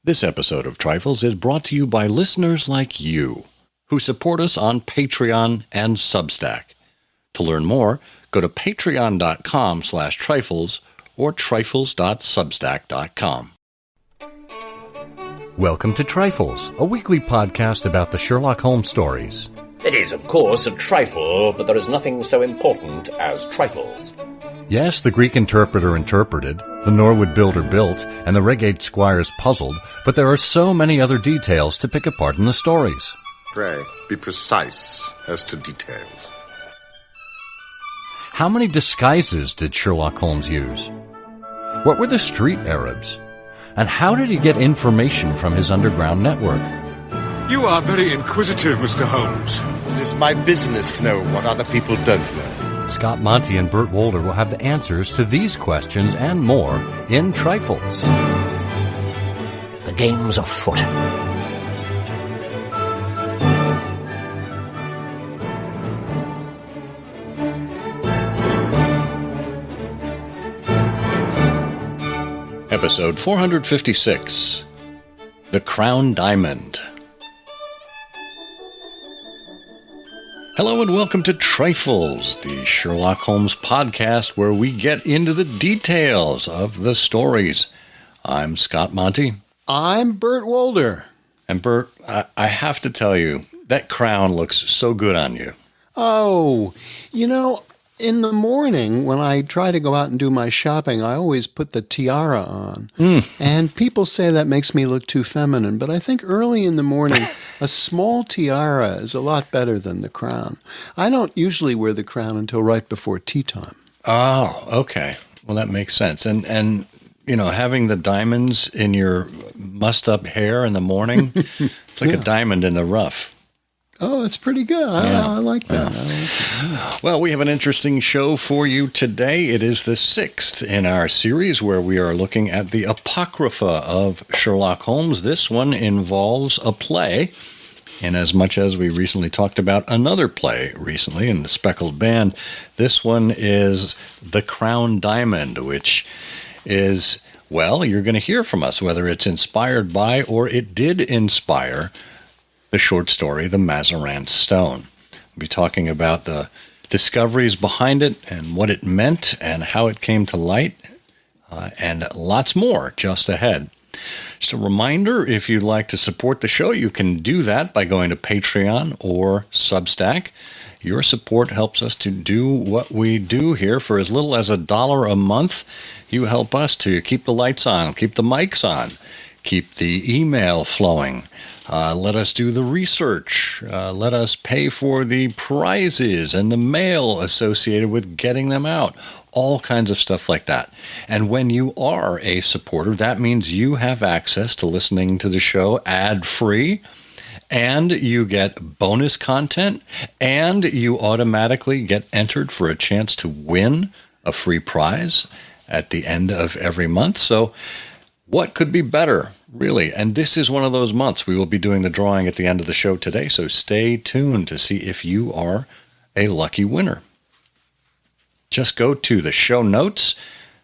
This episode of Trifles is brought to you by listeners like you, who support us on Patreon and Substack. To learn more, go to patreon.com/trifles or trifles.substack.com. Welcome to Trifles, a weekly podcast about the Sherlock Holmes stories. It is, of course, a trifle, but there is nothing so important as trifles. Yes, the Greek interpreter interpreted, the Norwood builder built, and the Reigate squires puzzled, but there are so many other details to pick apart in the stories. Pray, be precise as to details. How many disguises did Sherlock Holmes use? What were the street Arabs? And how did he get information from his underground network? You are very inquisitive, Mr. Holmes. It is my business to know what other people don't know. Scott Monty and Burt Wolder will have the answers to these questions and more in Trifles. The game's afoot. Episode 456, The Crown Diamond. Hello and welcome to Trifles, the Sherlock Holmes podcast where we get into the details of the stories. I'm Scott Monty. I'm Burt Wolder. And Burt, I have to tell you, that crown looks so good on you. Oh, in the morning when I try to go out and do my shopping, I always put the tiara on. And people say that makes me look too feminine, but I think early in the morning, a small tiara is a lot better than the crown. I don't usually wear the crown until right before tea time. Oh, okay. Well, that makes sense. And having the diamonds in your mussed up hair in the morning, it's like a diamond in the rough. Oh, it's pretty good. I like that. Well, we have an interesting show for you today. It is the 6th in our series where we are looking at the Apocrypha of Sherlock Holmes. This one involves a play, and as much as we recently talked about another play recently in The Speckled Band, this one is The Crown Diamond, which is, well, you're going to hear from us whether it's inspired by or it did inspire the short story, The Mazarin Stone. We'll be talking about the discoveries behind it and what it meant and how it came to light, and lots more just ahead. Just a reminder, if you'd like to support the show, you can do that by going to Patreon or Substack. Your support helps us to do what we do here for as little as $1 a month. You help us to keep the lights on, keep the mics on, keep the email flowing. Let us do the research. Let us pay for the prizes and the mail associated with getting them out. All kinds of stuff like that. And when you are a supporter, that means you have access to listening to the show ad-free, and you get bonus content, and you automatically get entered for a chance to win a free prize at the end of every month. So what could be better, really? And this is one of those months. We will be doing the drawing at the end of the show today, so stay tuned to see if you are a lucky winner. Just go to the show notes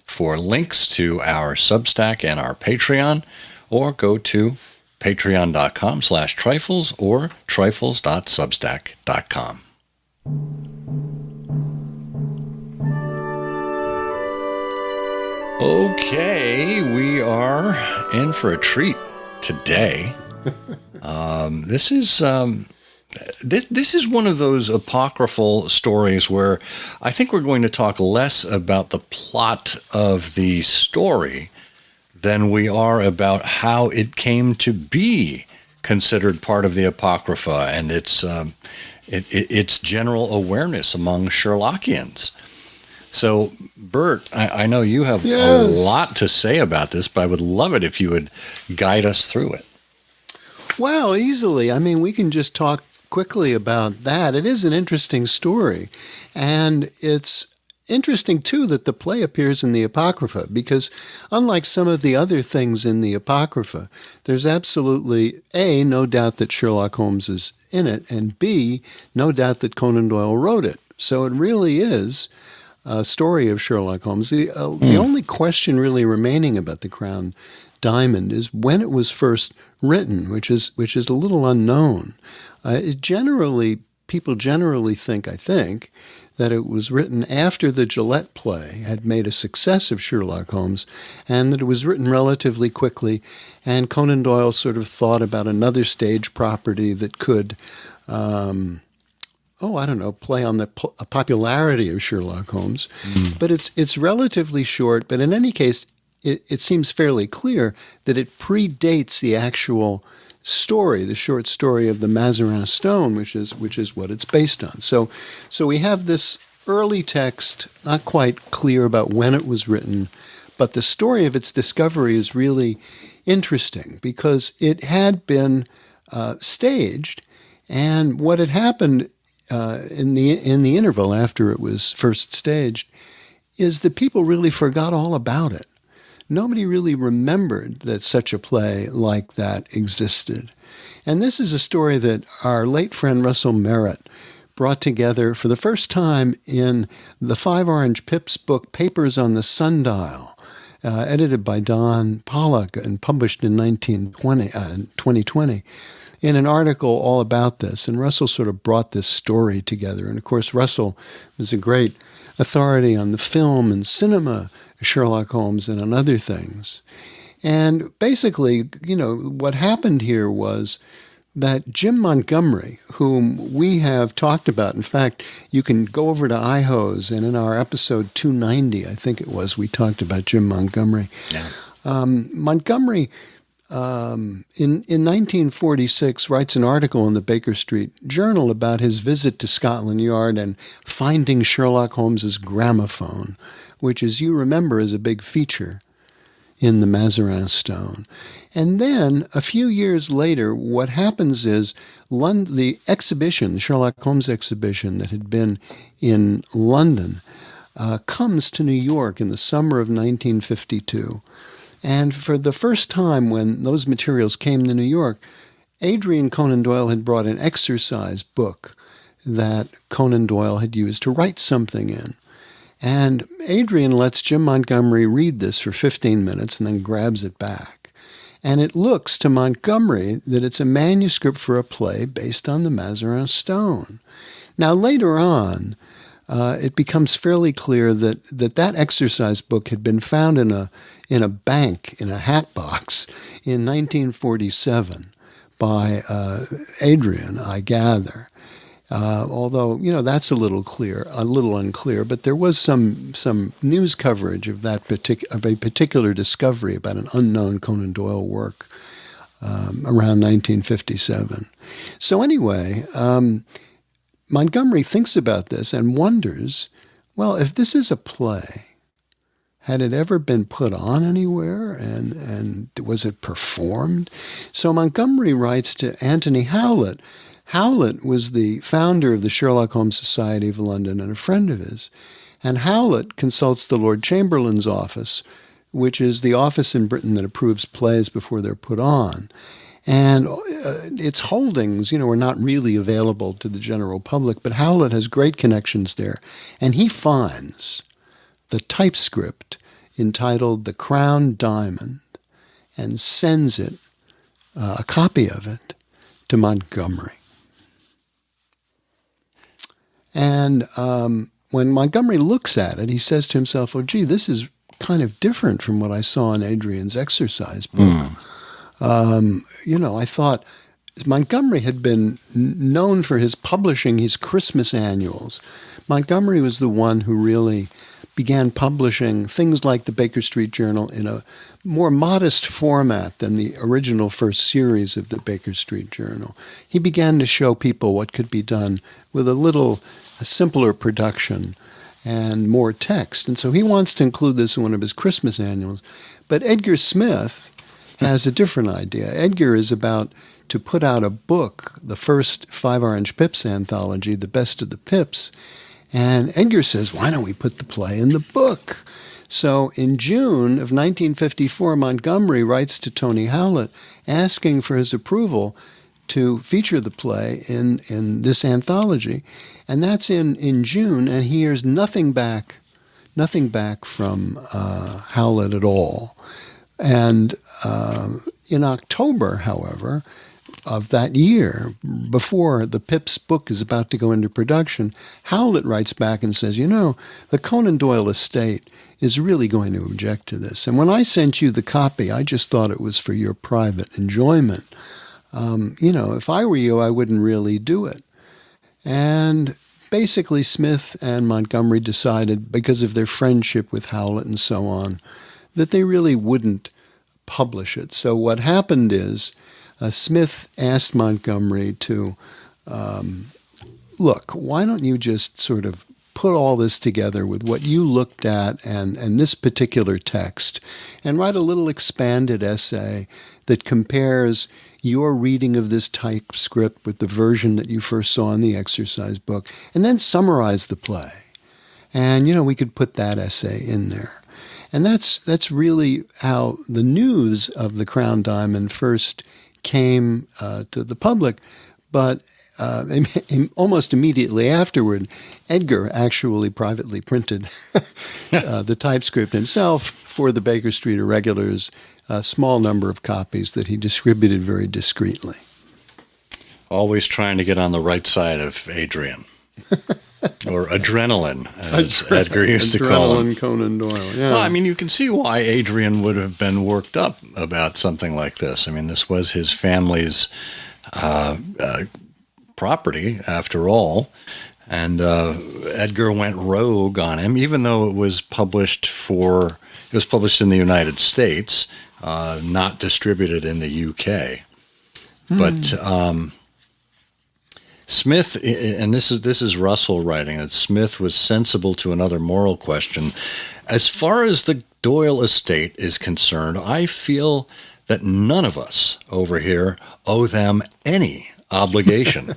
for links to our Substack and our Patreon, or go to patreon.com/trifles or trifles.substack.com. Okay, we are in for a treat today. This is one of those apocryphal stories where I think we're going to talk less about the plot of the story than we are about how it came to be considered part of the Apocrypha and its general awareness among Sherlockians. So, Burt, I know you have a lot to say about this, but I would love it if you would guide us through it. Well, easily. I mean, we can just talk quickly about that. It is an interesting story. And it's interesting, too, that the play appears in the Apocrypha, because unlike some of the other things in the Apocrypha, there's absolutely, A, no doubt that Sherlock Holmes is in it, and B, no doubt that Conan Doyle wrote it. So it really is story of Sherlock Holmes. The only question really remaining about the Crown diamond is when it was first written, which is a little unknown. People generally think, I think, that it was written after the Gillette play had made a success of Sherlock Holmes, and that it was written relatively quickly, and Conan Doyle sort of thought about another stage property that could, play on the popularity of Sherlock Holmes. But it's relatively short, but in any case, it seems fairly clear that it predates the actual story, the short story of the Mazarin Stone, which is what it's based on. So we have this early text, not quite clear about when it was written, but the story of its discovery is really interesting because it had been staged, and what had happened in the interval after it was first staged is that people really forgot all about it. Nobody really remembered that such a play like that existed. And this is a story that our late friend Russell Merritt brought together for the first time in the Five Orange Pips book, Papers on the Sundial, edited by Don Pollock and published in 2020, in an article all about this. And Russell sort of brought this story together. And of course, Russell was a great authority on the film and cinema Sherlock Holmes and on other things. And basically, what happened here was that Jim Montgomery, whom we have talked about, in fact, you can go over to iHose, and in our episode 290, I think it was, we talked about Jim Montgomery. Yeah. Montgomery, in 1946, writes an article in the Baker Street Journal about his visit to Scotland Yard and finding Sherlock Holmes's gramophone, which, as you remember, is a big feature in the Mazarin Stone. And then, a few years later, what happens is the exhibition, the Sherlock Holmes exhibition that had been in London, comes to New York in the summer of 1952. And for the first time when those materials came to New York, Adrian Conan Doyle had brought an exercise book that Conan Doyle had used to write something in. And Adrian lets Jim Montgomery read this for 15 minutes and then grabs it back. And it looks to Montgomery that it's a manuscript for a play based on the Mazarin Stone. Now, later on, it becomes fairly clear that exercise book had been found in a bank, in a hat box, in 1947 by Adrian, I gather. Although, that's a little unclear, but there was some news coverage of a particular discovery about an unknown Conan Doyle work around 1957. So anyway, Montgomery thinks about this and wonders, well, if this is a play, had it ever been put on anywhere, and was it performed? So Montgomery writes to Anthony Howlett. Howlett was the founder of the Sherlock Holmes Society of London and a friend of his. And Howlett consults the Lord Chamberlain's office, which is the office in Britain that approves plays before they're put on. And its holdings, are not really available to the general public, but Howlett has great connections there. And he finds the typescript entitled The Crown Diamond and sends it, a copy of it, to Montgomery. And when Montgomery looks at it, he says to himself, oh, gee, this is kind of different from what I saw in Adrian's exercise book. I thought Montgomery had been known for his publishing his Christmas annuals. Montgomery was the one who really began publishing things like the Baker Street Journal in a more modest format than the original first series of the Baker Street Journal. He began to show people what could be done with a simpler production and more text. And so he wants to include this in one of his Christmas annuals. But Edgar Smith has a different idea. Edgar is about to put out a book, the first Five Orange Pips anthology, The Best of the Pips. And Edgar says, why don't we put the play in the book? So in June of 1954, Montgomery writes to Tony Howlett asking for his approval to feature the play in this anthology. And that's in June, and he hears nothing back from Howlett at all. And in October, however, of that year, before the Pip's book is about to go into production, Howlett writes back and says, the Conan Doyle estate is really going to object to this. And when I sent you the copy, I just thought it was for your private enjoyment. If I were you, I wouldn't really do it. And basically, Smith and Montgomery decided, because of their friendship with Howlett and so on, that they really wouldn't publish it. So what happened is Smith asked Montgomery to, look, why don't you just sort of put all this together with what you looked at and this particular text and write a little expanded essay that compares your reading of this typescript with the version that you first saw in the exercise book, and then summarize the play. And, we could put that essay in there. And that's really how the news of the Crown Diamond first came to the public. But almost immediately afterward, Edgar actually privately printed the typescript himself for the Baker Street Irregulars, a small number of copies that he distributed very discreetly. Always trying to get on the right side of Adrian. Or adrenaline, as Edgar used to call him. Adrenaline Conan Doyle, yeah. Well, I mean, you can see why Adrian would have been worked up about something like this. I mean, this was his family's property, after all. And Edgar went rogue on him, even though it was published in the United States, not distributed in the UK. But Smith, and this is Russell writing, that Smith was sensible to another moral question. As far as the Doyle estate is concerned, I feel that none of us over here owe them any obligation.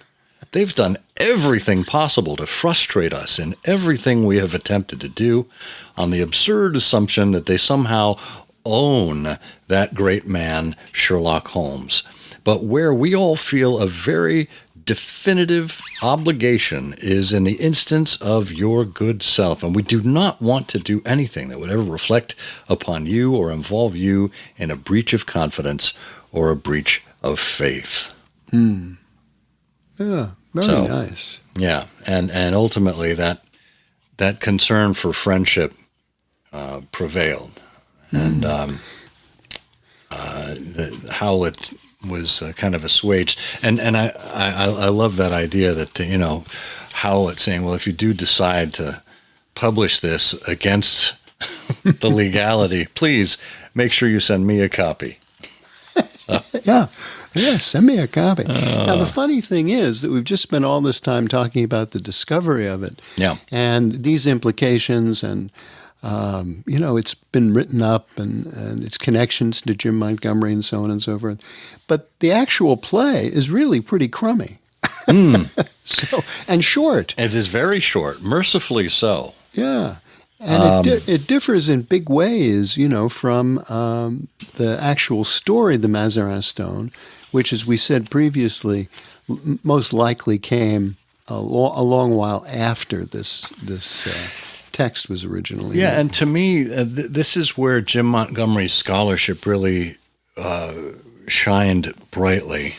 They've done everything possible to frustrate us in everything we have attempted to do, on the absurd assumption that they somehow own that great man, Sherlock Holmes. But where we all feel a very definitive obligation is in the instance of your good self, and we do not want to do anything that would ever reflect upon you or involve you in a breach of confidence or a breach of faith. Yeah, very nice. Yeah, and ultimately that concern for friendship prevailed, and Howlett was kind of assuaged, and I love that idea that Howlett saying, well, if you do decide to publish this against the legality, please make sure you send me a copy. Yeah, send me a copy. Now, the funny thing is that we've just spent all this time talking about the discovery of it, and these implications, and it's been written up, and its connections to Jim Montgomery and so on and so forth. But the actual play is really pretty crummy. And short. It is very short, mercifully so. Yeah. And it differs in big ways, from the actual story, the Mazarin Stone, which, as we said previously, most likely came a long while after this text was originally written. And to me, this is where Jim Montgomery's scholarship really shone brightly,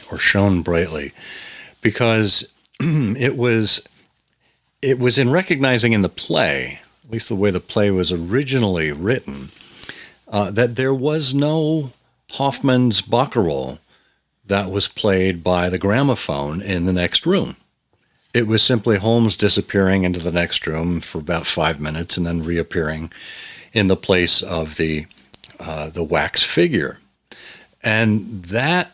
because it was in recognizing in the play, at least the way the play was originally written, that there was no Hoffman's Baccarat that was played by the gramophone in the next room. It was simply Holmes disappearing into the next room for about 5 minutes and then reappearing in the place of the wax figure. And that,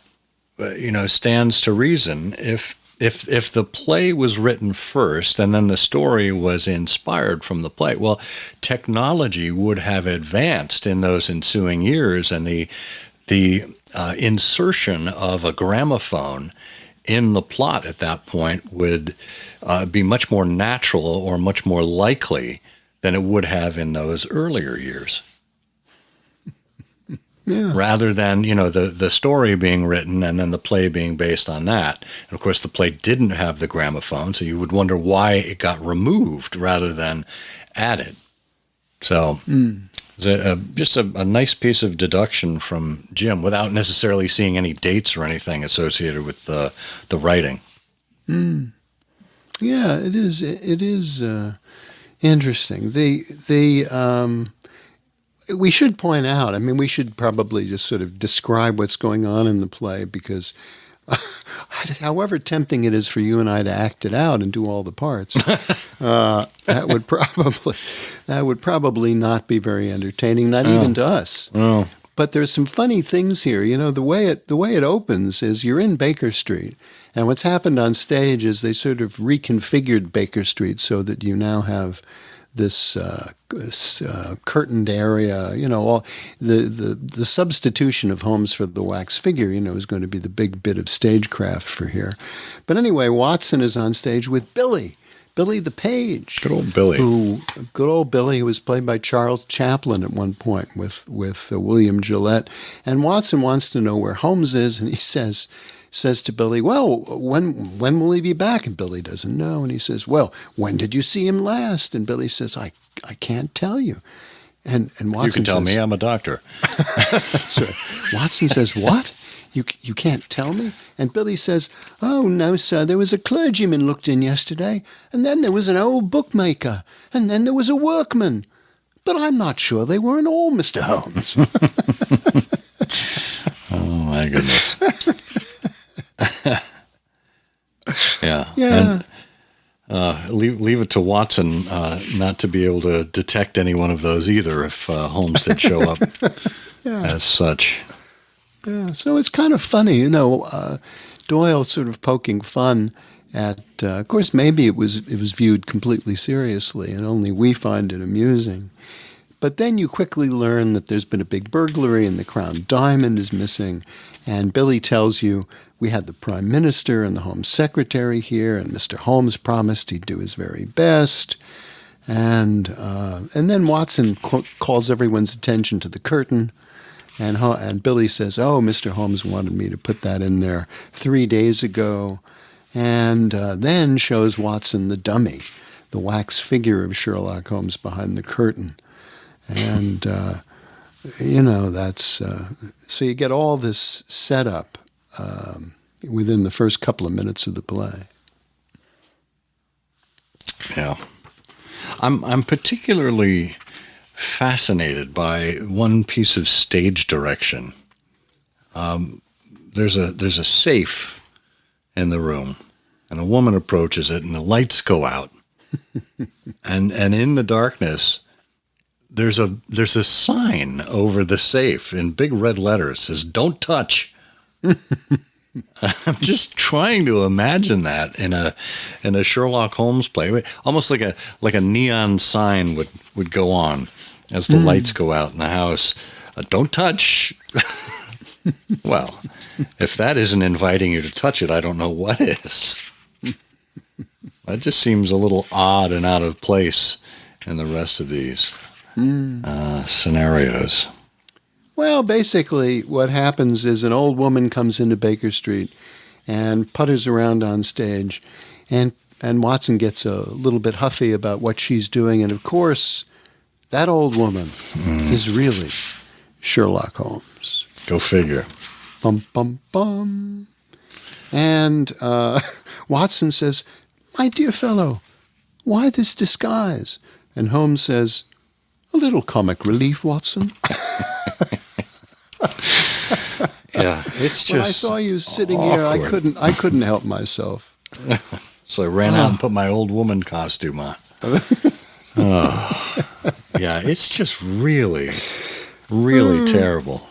stands to reason. If the play was written first and then the story was inspired from the play, well, technology would have advanced in those ensuing years, and the insertion of a gramophone in the plot at that point would be much more natural or much more likely than it would have in those earlier years. Yeah. Rather than, the story being written and then the play being based on that. And of course, the play didn't have the gramophone, so you would wonder why it got removed rather than added. So It's just a nice piece of deduction from Jim without necessarily seeing any dates or anything associated with the writing. Yeah, it is. It is interesting. We should point out. I mean, we should probably just sort of describe what's going on in the play because, however tempting it is for you and I to act it out and do all the parts, that would probably not be very entertaining, not even to us. Oh. But there's some funny things here. You know, the way it opens is you're in Baker Street, and what's happened on stage is they sort of reconfigured Baker Street so that you now have this curtained area. You know, all the substitution of Holmes for the wax figure, you know, is going to be the big bit of stagecraft for here. But anyway, Watson is on stage with Billy the Page. Good old Billy. Who was played by Charles Chaplin at one point with William Gillette. And Watson wants to know where Holmes is, and he says to Billy, well, when will he be back? And Billy doesn't know. And he says, well, when did you see him last? And Billy says, I can't tell you. And Watson You can tell says, me, I'm a doctor. That's right. Watson says, what? You can't tell me? And Billy says, oh, no, sir, there was a clergyman looked in yesterday, and then there was an old bookmaker, and then there was a workman. But I'm not sure they weren't all Mr. Holmes. Oh, my goodness. Yeah. Yeah. And leave it to Watson not to be able to detect any one of those either if Holmes did show up as such. Yeah, so it's kind of funny, you know, Doyle sort of poking fun at, of course, maybe it was viewed completely seriously and only we find it amusing. But then you quickly learn that there's been a big burglary and the Crown Diamond is missing. And Billy tells you, we had the Prime Minister and the Home Secretary here, and Mr. Holmes promised he'd do his very best. And then Watson calls everyone's attention to the curtain. And Billy says, oh, Mr. Holmes wanted me to put that in there 3 days ago. And then shows Watson the dummy, the wax figure of Sherlock Holmes behind the curtain. And, you know, that's... so you get all this setup within the first couple of minutes of the play. Yeah. I'm particularly fascinated by one piece of stage direction. There's a safe in the room, and a woman approaches it, and the lights go out, and in the darkness, there's a sign over the safe in big red letters. It says "Don't touch." I'm just trying to imagine that in a Sherlock Holmes play, almost like a neon sign would go on as the lights go out in the house. Don't touch. Well, if that isn't inviting you to touch it, I don't know what is. That just seems a little odd and out of place in the rest of these scenarios. Well, basically what happens is an old woman comes into Baker Street and putters around on stage, and Watson gets a little bit huffy about what she's doing, and of course, that old woman is really Sherlock Holmes. Go figure. Bum, bum, bum. And Watson says, my dear fellow, why this disguise? And Holmes says, a little comic relief, Watson. Yeah, it's just. When I saw you sitting awkward. here, I couldn't help myself. So I ran out and put my old woman costume on. Yeah, it's just really, really terrible.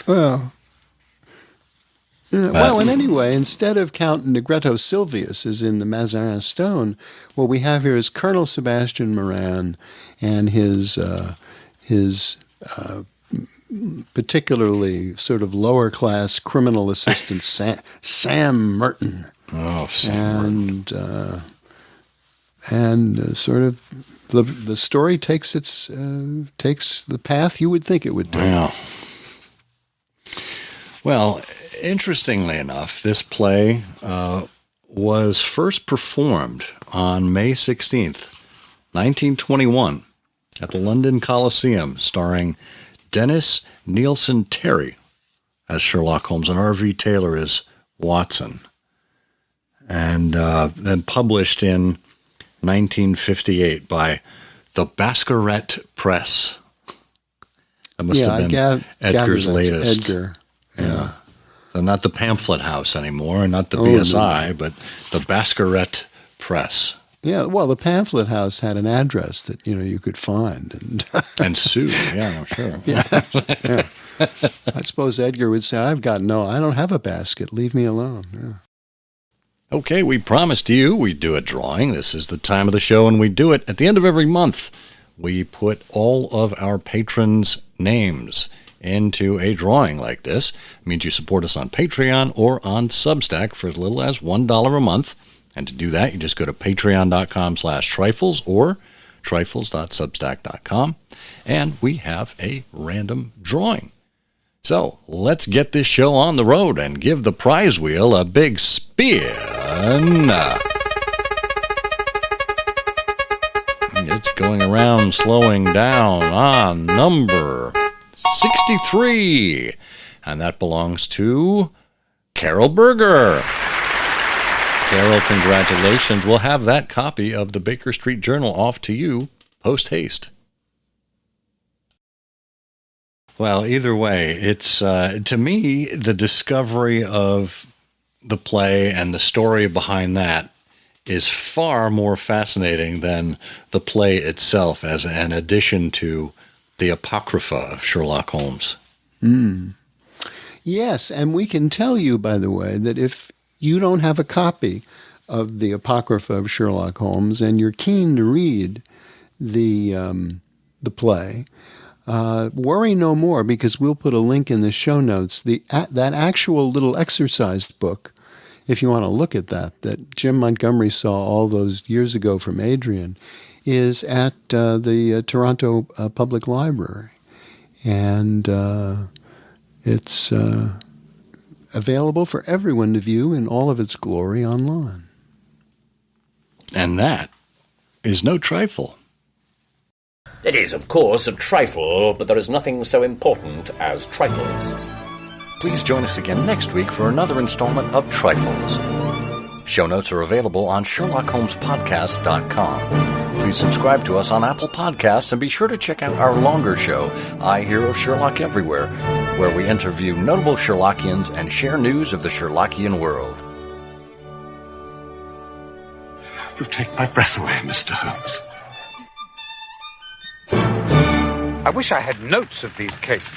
Well, yeah, and anyway, instead of Count Negretto Silvius as in the Mazarin Stone, what we have here is Colonel Sebastian Moran and his particularly sort of lower class criminal assistant Sam Merton. Oh, Sam Merton. And sort of the story takes the path you would think it would take. Yeah. Well, interestingly enough, this play was first performed on May 16th, 1921, at the London Coliseum, starring Dennis Nielsen Terry as Sherlock Holmes and R.V. Taylor as Watson. And then published in 1958 by the Baskerette Press. That must have been Edgar's latest. Edgar. Yeah. So not the Pamphlet House anymore, not the BSI, but the Baskerette Press. Yeah, well, the Pamphlet House had an address that, you could find. And sue, yeah, sure. Yeah. I suppose Edgar would say, I don't have a basket. Leave me alone. Yeah. Okay, we promised you we'd do a drawing. This is the time of the show, and we do it at the end of every month. We put all of our patrons' names into a drawing like this. It means you support us on Patreon or on Substack for as little as $1 a month. And to do that, you just go to patreon.com/trifles or trifles.substack.com, and we have a random drawing. So let's get this show on the road and give the prize wheel a big spin. It's going around, slowing down on number 63, and that belongs to Carol Berger. Carol, congratulations. We'll have that copy of the Baker Street Journal off to you post-haste. Well, either way, it's, to me, the discovery of the play and the story behind that is far more fascinating than the play itself as an addition to the Apocrypha of Sherlock Holmes. Yes, and we can tell you, by the way, that if you don't have a copy of the Apocrypha of Sherlock Holmes and you're keen to read the play, worry no more, because we'll put a link in the show notes. That actual little exercise book, if you want to look at that Jim Montgomery saw all those years ago from Adrian, is at the Toronto Public Library. And it's available for everyone to view in all of its glory online. And that is no trifle. It is, of course, a trifle, but there is nothing so important as trifles. Please join us again next week for another installment of Trifles. Show notes are available on SherlockHolmesPodcast.com. Please subscribe to us on Apple Podcasts and be sure to check out our longer show, I Hear of Sherlock Everywhere, where we interview notable Sherlockians and share news of the Sherlockian world. You've taken my breath away, Mr. Holmes. I wish I had notes of these cases.